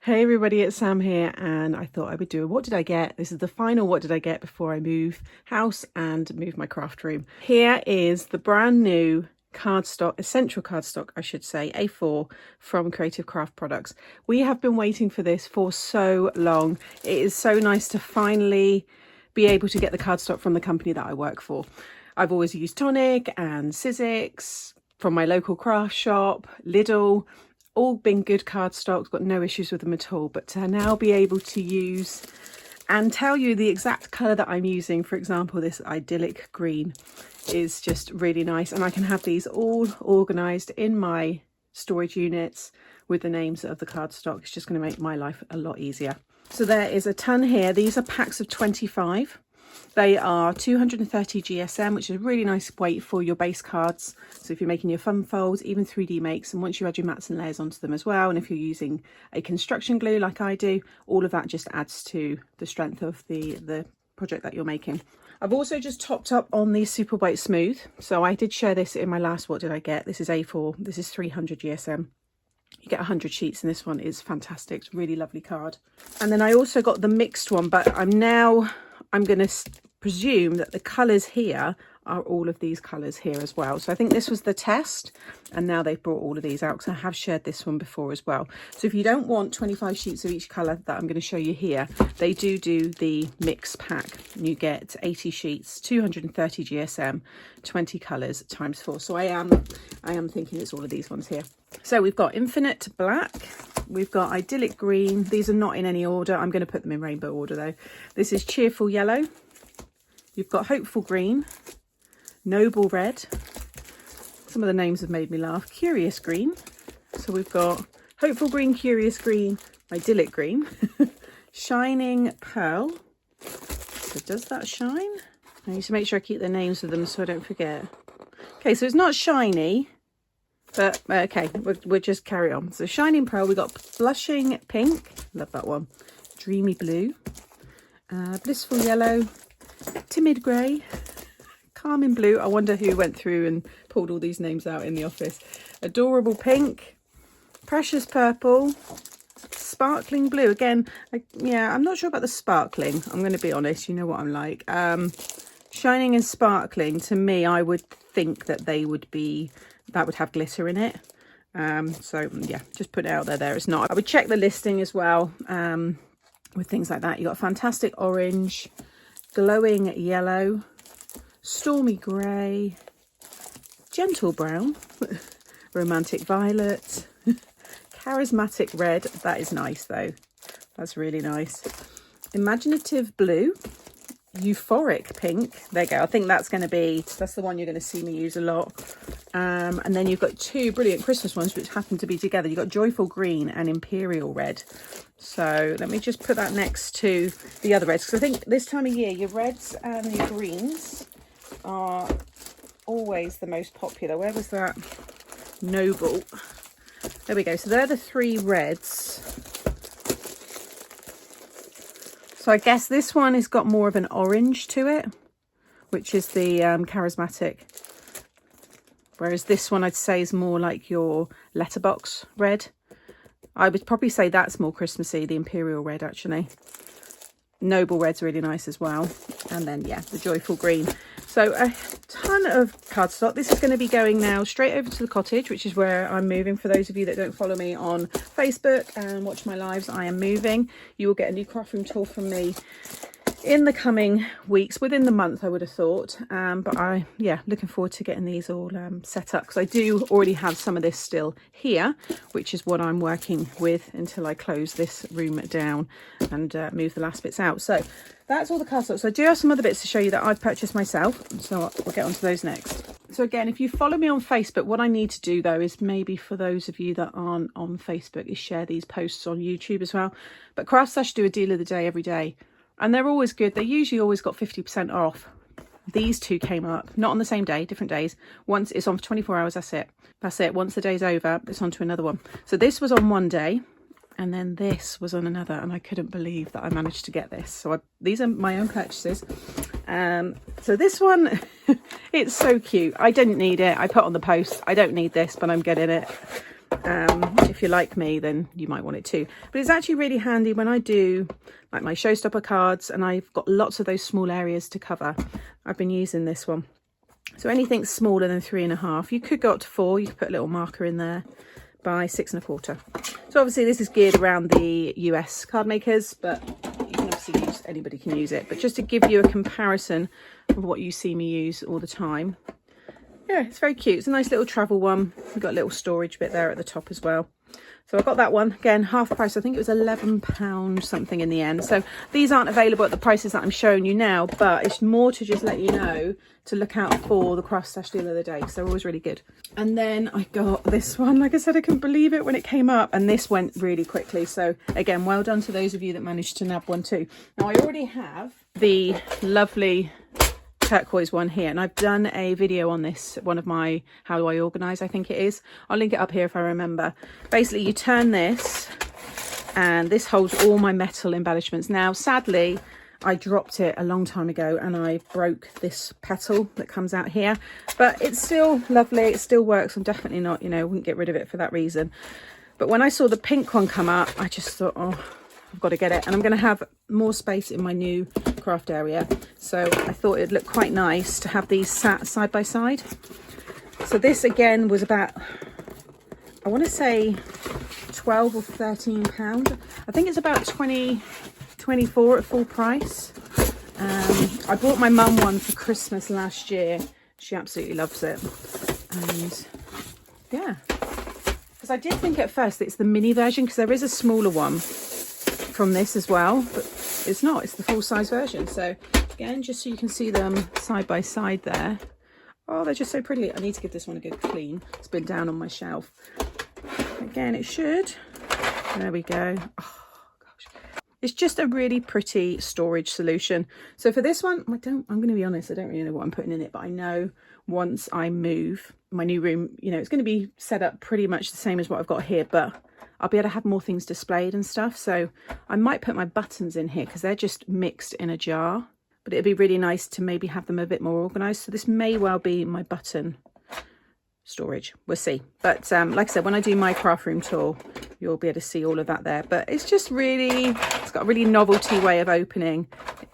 Hey everybody, it's Sam here, and I thought I would do a what did I get. This is the final what did I get before I move house and move my craft room. Here is the brand new cardstock, essential cardstock I should say, A4 from Creative Craft Products. We have been waiting for this for so long. It is so nice to finally be able to get the cardstock from the company that I work for. I've always used Tonic and Sizzix from my local craft shop, Lidl. All been good cardstocks, got no issues with them at all. But to now be able to use and tell you the exact colour that I'm using, for example, this idyllic green, is just really nice. And I can have these all organised in my storage units with the names of the cardstock. It's just going to make my life a lot easier. So there is a ton here. These are packs of 25. They are 230 GSM, which is a really nice weight for your base cards. So if you're making your fun folds, even 3D makes, and once you add your mats and layers onto them as well, and if you're using a construction glue like I do, all of that just adds to the strength of the project that you're making. I've also just topped up on the Super White Smooth. So I did share this in my last what did I get. This is A4, this is 300 GSM. You get 100 sheets, and this one is fantastic. It's a really lovely card. And then I also got the mixed one, but I'm going to presume that the colours here are all of these colours here as well. So I think this was the test, and now they've brought all of these out because I have shared this one before as well. So if you don't want 25 sheets of each colour that I'm going to show you here, they do the mix pack. You get 80 sheets, 230 GSM, 20 colours times 4. So I am thinking it's all of these ones here. So we've got Infinite Black, we've got Idyllic Green. These are not in any order. I'm going to put them in rainbow order though. This is Cheerful Yellow. You've got Hopeful Green, Noble Red. Some of the names have made me laugh. Curious Green. So we've got Hopeful Green, Curious Green, Idyllic Green. Shining Pearl. So does that shine? I need to make sure I keep the names of them so I don't forget. Okay, so it's not shiny. But okay, we'll just carry on. So Shining Pearl, we got Blushing Pink, love that one. Dreamy Blue, Blissful Yellow, Timid Grey, Calming Blue. I wonder who went through and pulled all these names out in the office. Adorable Pink, Precious Purple, Sparkling Blue. Again, yeah, I'm not sure about the sparkling. I'm going to be honest, you know what I'm like. Shining and Sparkling, to me, I would think that they would be... that would have glitter in it. So yeah, just put it out there. It's not. I would check the listing as well with things like that. You got Fantastic Orange, Glowing Yellow, Stormy Grey, Gentle Brown, Romantic Violet, Charismatic Red. That is nice though. That's really nice. Imaginative Blue, Euphoric Pink. There you go. I think that's the one you're going to see me use a lot. And then you've got two brilliant Christmas ones which happen to be together. You've got Joyful Green and Imperial Red. So let me just put that next to the other reds, because I think this time of year your reds and your greens are always the most popular. Where was that? Noble. There we go. So they're the three reds. So I guess this one has got more of an orange to it, which is the Charismatic. Whereas this one I'd say is more like your letterbox red. I would probably say that's more Christmassy, the Imperial Red actually. Noble Red's really nice as well. And then, yeah, the Joyful Green. So a ton of cardstock. This is going to be going now straight over to the cottage, which is where I'm moving. For those of you that don't follow me on Facebook and watch my lives, I am moving. You will get a new craft room tour from me in the coming weeks, within the month I would have thought. But yeah, looking forward to getting these all set up, because I do already have some of this still here, which is what I'm working with until I close this room down and move the last bits out. So that's all the cardstock. So I do have some other bits to show you that I've purchased myself, so we'll get onto those next. So again, if you follow me on Facebook, what I need to do though is, maybe for those of you that aren't on Facebook, is share these posts on YouTube as well. But Craft Stash do a deal of the day every day, and they're always good. They usually always got 50% off. These two came up, not on the same day, different days. Once it's on for 24 hours, that's it. Once the day's over, it's on to another one. So this was on one day, and then this was on another, and I couldn't believe that I managed to get this. So these are my own purchases. So this one, it's so cute. I didn't need it. I put on the post, I don't need this, but I'm getting it. If you're like me, then you might want it too. But it's actually really handy when I do like my showstopper cards and I've got lots of those small areas to cover. I've been using this one. So anything smaller than 3.5, you could go up to 4. You could put a little marker in there by 6.25. So obviously this is geared around the US card makers, but you can obviously use, anybody can use it. But just to give you a comparison of what you see me use all the time. Yeah, it's very cute. It's a nice little travel one. We've got a little storage bit there at the top as well. So I got that one, again, half price. I think it was £11 something in the end. So these aren't available at the prices that I'm showing you now, but it's more to just let you know to look out for the Craft Stash deal of the day, because they're always really good. And then I got this one. Like I said, I couldn't believe it when it came up, and this went really quickly. So again, well done to those of you that managed to nab one too. Now I already have the lovely turquoise one here, and I've done a video on this, one of my how do I organize, I think it is. I'll link it up here if I remember. Basically you turn this and this holds all my metal embellishments. Now sadly I dropped it a long time ago and I broke this petal that comes out here, but it's still lovely, it still works. I'm definitely not, you know, wouldn't get rid of it for that reason. But when I saw the pink one come up, I just thought, oh, I've got to get it. And I'm going to have more space in my new craft area, so I thought it'd look quite nice to have these sat side by side. So this again was about, I want to say 12 or 13 pound. I think it's about 24 at full price. I bought my mum one for Christmas last year. She absolutely loves it. And yeah, because I did think at first it's the mini version, because there is a smaller one from this as well, but it's not, it's the full size version. So again, just so you can see them side by side there. Oh, they're just so pretty. I need to give this one a good clean. It's been down on my shelf. Again, it should. There we go. Oh gosh, it's just a really pretty storage solution. So for this one, I'm going to be honest, I don't really know what I'm putting in it, but I know once I move my new room, you know, it's going to be set up pretty much the same as what I've got here, but I'll be able to have more things displayed and stuff. So I might put my buttons in here because they're just mixed in a jar, but it'd be really nice to maybe have them a bit more organized. So this may well be my button storage, we'll see. But like I said, when I do my craft room tour, you'll be able to see all of that there. But it's just really, it's got a really novelty way of opening,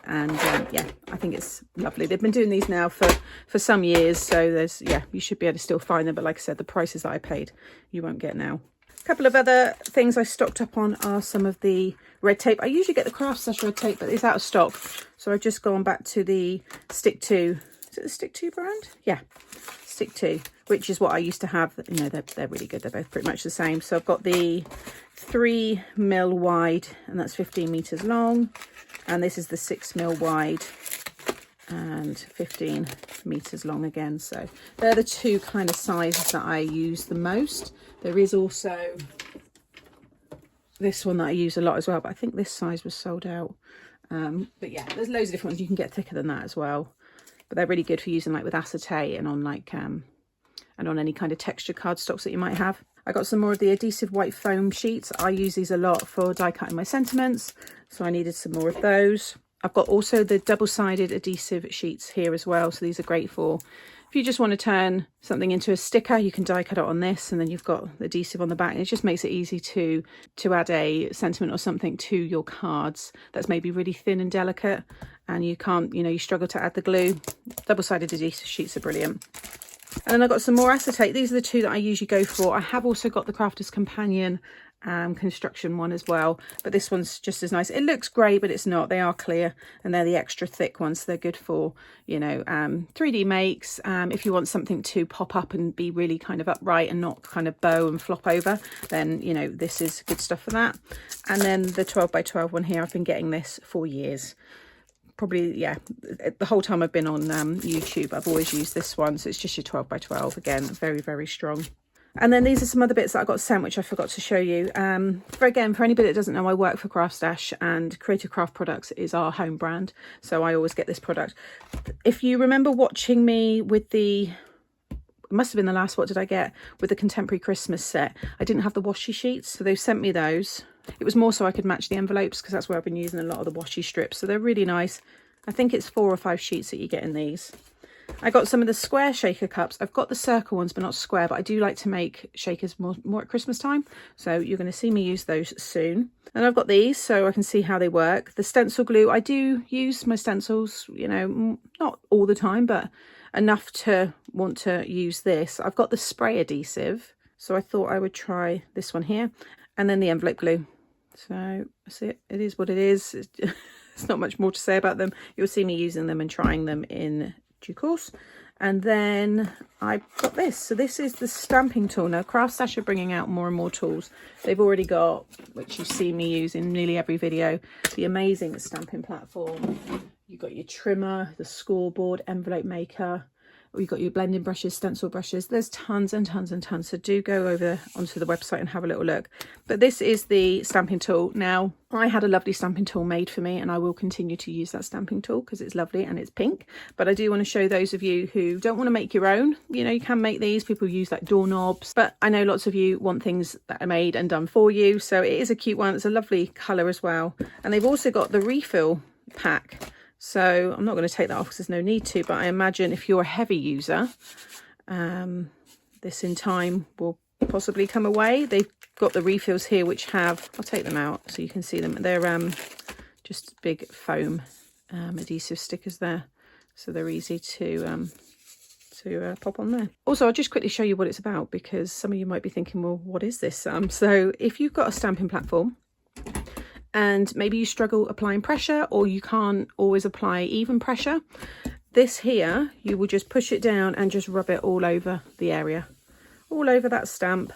and yeah, I think it's lovely. They've been doing these now for some years, so there's, yeah, you should be able to still find them. But like I said, the prices that I paid you won't get now. A couple of other things I stocked up on are some of the red tape. I usually get the Craft Stash red tape, but it's out of stock, so I've just gone back to the Stick 2. Is it the Stick 2 brand? Yeah, Stick 2, which is what I used to have. You know, they're really good. They're both pretty much the same. So I've got the 3mm wide, and that's 15 meters long, and this is the 6mm wide and 15 meters long again. So they're the two kind of sizes that I use the most. There is also this one that I use a lot as well, but I think this size was sold out. But yeah, there's loads of different ones. You can get thicker than that as well, but they're really good for using like with acetate and on like and on any kind of texture cardstocks that you might have. I got some more of the adhesive white foam sheets. I use these a lot for die cutting my sentiments, so I needed some more of those. I've got also the double-sided adhesive sheets here as well, so these are great for if you just want to turn something into a sticker. You can die cut it on this, and then you've got the adhesive on the back, and it just makes it easy to add a sentiment or something to your cards that's maybe really thin and delicate, and you can't, you know, you struggle to add the glue. Double-sided adhesive sheets are brilliant. And then I've got some more acetate. These are the two that I usually go for. I have also got the Crafter's Companion construction one as well, but this one's just as nice. It looks grey, but it's not. They are clear, and they're the extra thick ones. So they're good for, you know, 3D makes. If you want something to pop up and be really kind of upright and not kind of bow and flop over, then, you know, this is good stuff for that. And then the 12x12 one here, I've been getting this for years. Probably, yeah, the whole time I've been on YouTube, I've always used this one. So it's just your 12x12, again, very, very strong. And then these are some other bits that I got sent, which I forgot to show you. For anybody that doesn't know, I work for Craft Stash, and Creative Craft Products is our home brand. So I always get this product. If you remember watching me with the, it must have been the last What Did I Get, with the Contemporary Christmas set, I didn't have the washi sheets. So they've sent me those. It was more so I could match the envelopes, because that's where I've been using a lot of the washi strips. So they're really nice. I think it's 4 or 5 sheets that you get in these. I got some of the square shaker cups. I've got the circle ones, but not square, but I do like to make shakers more at Christmas time. So you're going to see me use those soon. And I've got these so I can see how they work. The stencil glue, I do use my stencils, you know, not all the time, but enough to want to use this. I've got the spray adhesive, so I thought I would try this one here. And then the envelope glue. So that's it. It is what it is. It's not much more to say about them. You'll see me using them and trying them in due course. And then I got this. So this is the stamping tool. Now Craft Stash are bringing out more and more tools. They've already got, which you see me use in nearly every video, the amazing stamping platform. You've got your trimmer, the scoreboard, envelope maker. You've got your blending brushes, stencil brushes. There's tons and tons and tons. So do go over onto the website and have a little look. But this is the stamping tool. Now, I had a lovely stamping tool made for me, and I will continue to use that stamping tool because it's lovely and it's pink. But I do want to show those of you who don't want to make your own. You know, you can make these. People use like doorknobs. But I know lots of you want things that are made and done for you. So it is a cute one. It's a lovely colour as well. And they've also got the refill pack. So I'm not going to take that off because there's no need to, but I imagine if you're a heavy user, this in time will possibly come away. They've got the refills here, which have, I'll take them out so you can see them. They're just big foam adhesive stickers there. So they're easy to pop on there. Also, I'll just quickly show you what it's about, because some of you might be thinking, well, what is this? So if you've got a stamping platform, and maybe you struggle applying pressure, or you can't always apply even pressure, this here, you will just push it down and just rub it all over the area, all over that stamp,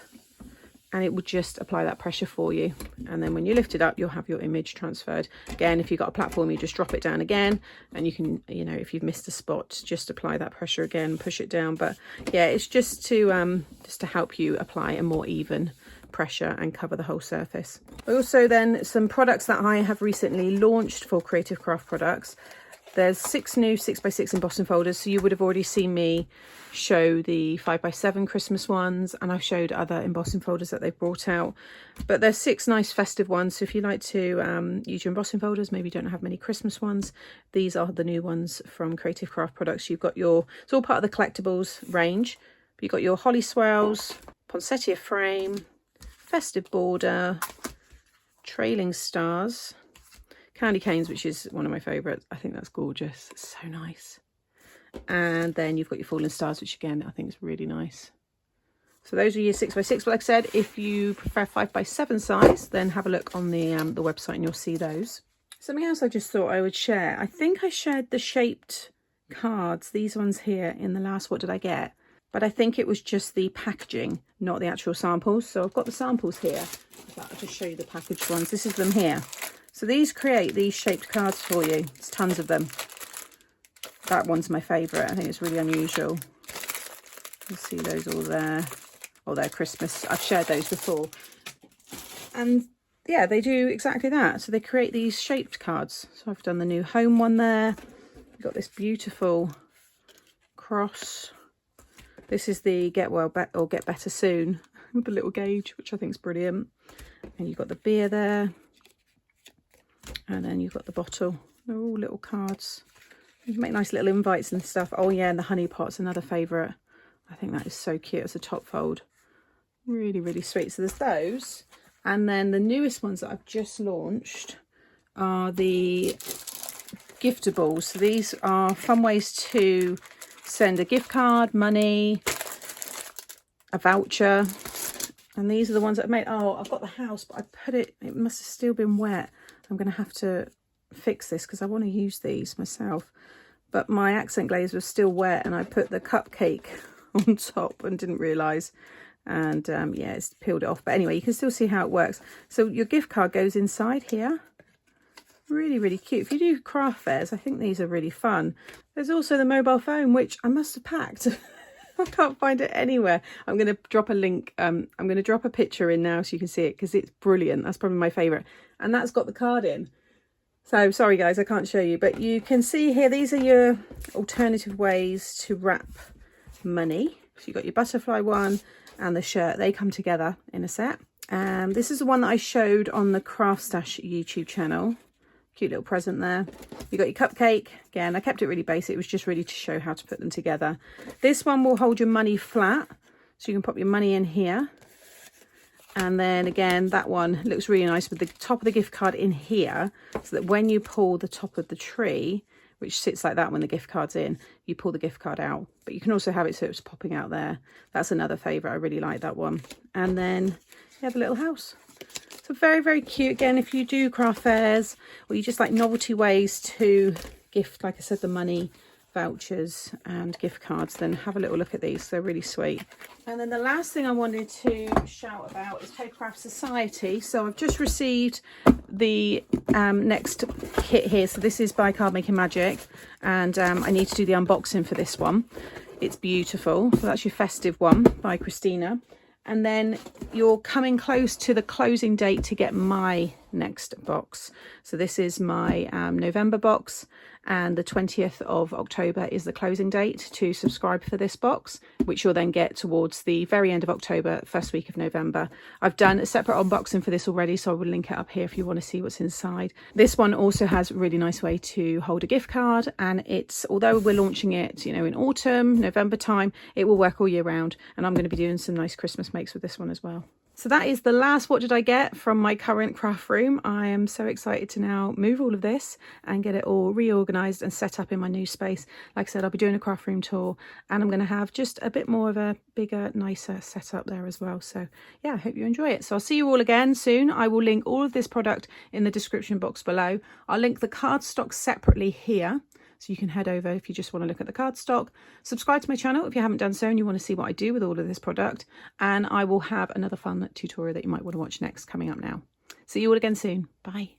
and it will just apply that pressure for you. And then when you lift it up, you'll have your image transferred. Again, if you've got a platform, you just drop it down again, and you can, you know, if you've missed a spot, just apply that pressure again, push it down. But yeah, it's just to help you apply a more even pressure and cover the whole surface. Also then some products that I have recently launched for Creative Craft Products. There's 6 new 6x6 embossing folders, so you would have already seen me show the 5x7 Christmas ones, and I've showed other embossing folders that they've brought out. But there's 6 nice festive ones, so if you like to use your embossing folders, maybe you don't have many Christmas ones, these are the new ones from Creative Craft Products. You've got your, it's all part of the collectibles range. You've got your holly swirls, poinsettia frame, festive border, trailing stars, candy canes, which is one of my favourites. I think that's gorgeous. It's so nice. And then you've got your falling stars, which again I think is really nice. So those are your 6x6. But like I said, if you prefer 5x7 size, then have a look on the website and you'll see those. Something else I just thought I would share. I think I shared the shaped cards, these ones here, in the last What Did I Get? But I think it was just the packaging, not the actual samples. So I've got the samples here. I'll just show you the packaged ones. This is them here. So these create these shaped cards for you. There's tons of them. That one's my favourite. I think it's really unusual. You see those all there. Oh, they're Christmas. I've shared those before. And yeah, they do exactly that. So they create these shaped cards. So I've done the new home one there. You've got this beautiful cross. This is the Get Well or Get Better Soon with the little gauge, which I think is brilliant. And you've got the beer there. And then you've got the bottle. They're all little cards. You can make nice little invites and stuff. Oh yeah, and the honey pot's another favourite. I think that is so cute as a top fold. Really, really sweet. So there's those. And then the newest ones that I've just launched are the Giftables. So these are fun ways to send a gift card, money, a voucher. And these are the ones that I made. Oh, I've got the house, but I put it must have still been wet. I'm going to have to fix this because I want to use these myself. But my accent glaze was still wet and I put the cupcake on top and didn't realise. And yeah, it's peeled it off. But anyway, you can still see how it works. So your gift card goes inside here. Really, really cute. If you do craft fairs, I think these are really fun. There's also the mobile phone, which I must have packed. I can't find it anywhere. I'm going to drop a link. I'm going to drop a picture in now so you can see it because it's brilliant. That's probably my favourite. And that's got the card in. So sorry guys, I can't show you. But you can see here, these are your alternative ways to wrap money. So you've got your butterfly one and the shirt. They come together in a set. This is the one that I showed on the Craft Stash YouTube channel. Cute little present there. You got your cupcake. Again, I kept it really basic. It was just really to show how to put them together. This one will hold your money flat, so you can pop your money in here. And then again, that one looks really nice with the top of the gift card in here, so that when you pull the top of the tree, which sits like that when the gift card's in, you pull the gift card out. But you can also have it so it's popping out there. That's another favourite. I really like that one. And then you have a little house. So very, very cute. Again, if you do craft fairs or you just like novelty ways to gift, like I said, the money, vouchers and gift cards, then have a little look at these. They're really sweet. And then the last thing I wanted to shout about is Paper Craft Society. So I've just received the next kit here. So this is by Card Making Magic, and I need to do the unboxing for this one. It's beautiful. So that's your festive one by Christina. And then you're coming close to the closing date to get my next box. So this is my November box, and the 20th of October is the closing date to subscribe for this box, which you'll then get towards the very end of October, first week of November. I've done a separate unboxing for this already, so I will link it up here if you want to see what's inside. This one also has a really nice way to hold a gift card, and it's, although we're launching it, you know, in autumn, November time, it will work all year round, and I'm going to be doing some nice Christmas makes with this one as well. So that is the last what did I get from my current craft room. I am so excited to now move all of this and get it all reorganized and set up in my new space. Like I said, I'll be doing a craft room tour, and I'm going to have just a bit more of a bigger, nicer setup there as well. So yeah, I hope you enjoy it. So I'll see you all again soon. I will link all of this product in the description box below. I'll link the cardstock separately here, so you can head over if you just want to look at the cardstock. Subscribe to my channel if you haven't done so and you want to see what I do with all of this product. And I will have another fun tutorial that you might want to watch next coming up now. See you all again soon. Bye.